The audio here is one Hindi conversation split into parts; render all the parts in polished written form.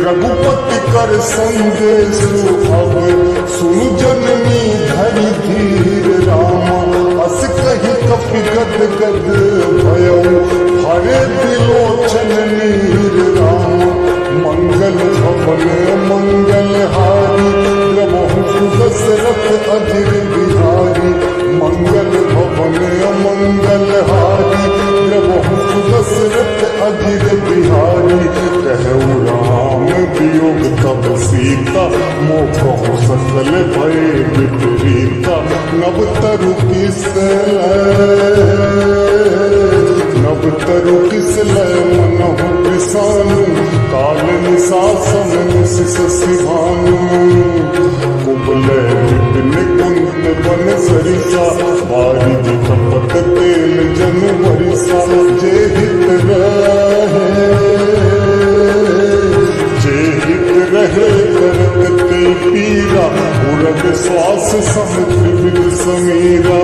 रघुपति कर संदेश अब सुनु जननी धरि धीर राम अस कही कपि गद गद भयो हरे बिलोचन नीर राम मंगल भवन मंगल हारी प्रभु सुदशरथ अजिर बिहारी मंगल भवन मंगल हारी प्रभु सुदशरथ अजिर बिहारी कहु राम वियोग तब सीता मोह सकल भय विपरीता नव तरु किस लय मनहु पिसानु काल निशासन निशिष सिभानु कुबलय विपिन कुंत बन सरिसा बारिज कपट तेल जन वरिसा जे हित रहे करत ते पीरा उरग श्वास समुद्र समीरा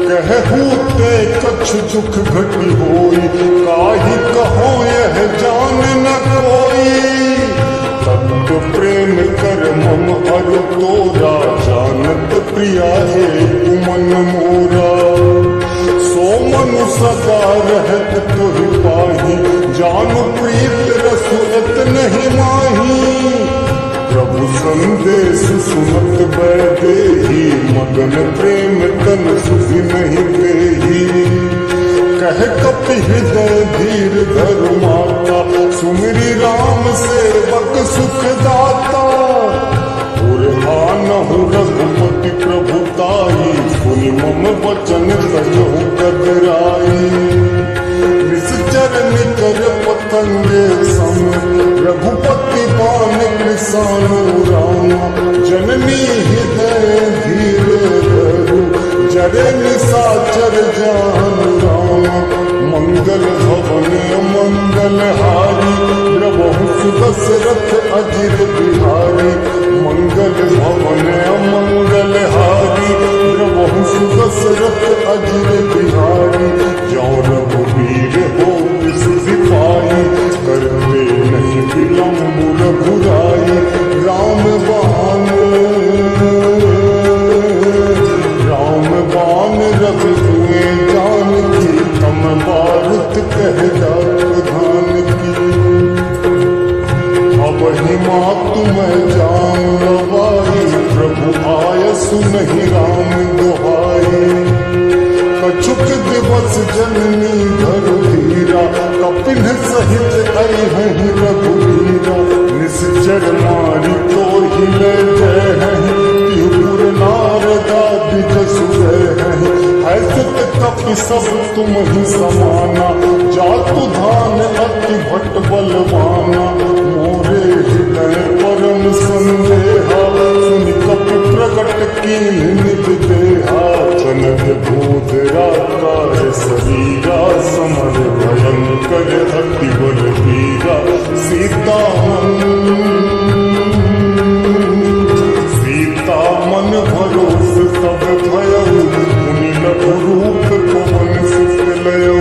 कहू ते कछ दुख घटी होई काहि कहो यह जान न कोई तत्व प्रेम कर मम अर तोरा जानत प्रिया है तुमन मोरा सो मनु सदा रहत तुहि पाही जानु प्रीत रसुरत नहीं माही प्रभु संदेश सुनत बैदेही मगन प्रेम तन सुधि नहीं देही कह कपि हृदय धीर धर माता सुमिरी राम सेवक सुख दाता आनहु रघुपति प्रभुताई सुनि मम वचन सजहु कतराई निश्चर निकर पतंगे सम रघुपति बान कृसानु राम जननी हृदय धीर धरु जरे निशाचर जान राम मंगल भवन मंगल हारी प्रभु सुदशरथ अजिर बिहारी मंगल भवन मंगल हारी प्रभु सुदशरथ अजिर बिहारी जो रघुवीर हो विसुधि पाई करते नहीं विलंब रघुराई राम बान रवि हुए जान की तम भारत कह जात प्रधान की अब ही मातु मैं जान लवाई प्रभु आयसु नहीं राम दुहाई कछुक दिवस जननी घर धीरा कपिन सहित आई है रघुवीरा निश्चर मारी तो हिले जय है त्रिपुर नारदा दिज सुजय है सुत कपि सब तुम ही समाना जातु धान अति भट बलवाना मोरे हृदय परम संदेहा सुनि कपि प्रकट की निज देहा कनक भूत राकार शरीरा समर भयंकर अति बल वीरा सीता मन भरोस तब भयउ मुनि लघु रूप पवन सुत लयउ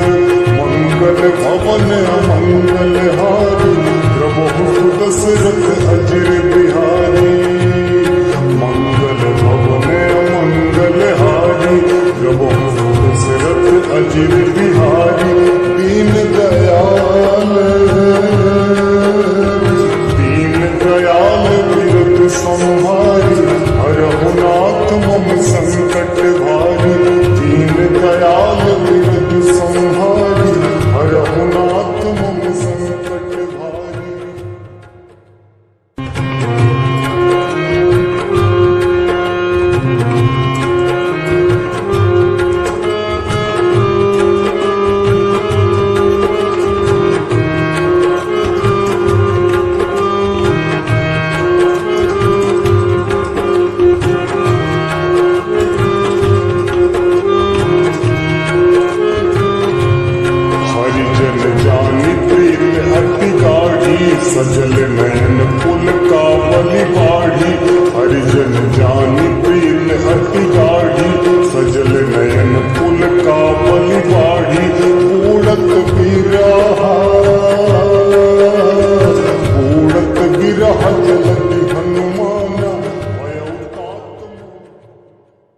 मंगल भवन मंगल हारी प्रभु सुदशरथ अजिर बिहारी मंगल भवन मंगल हारी प्रभु सुदशरथ अजिर बिहारी दीन दयाल विरत संहारी रघुनाथ मम संकट भारी दीन दयाल विरत संहारी रघुनाथ मम संकट भारी। सजल नयन पुल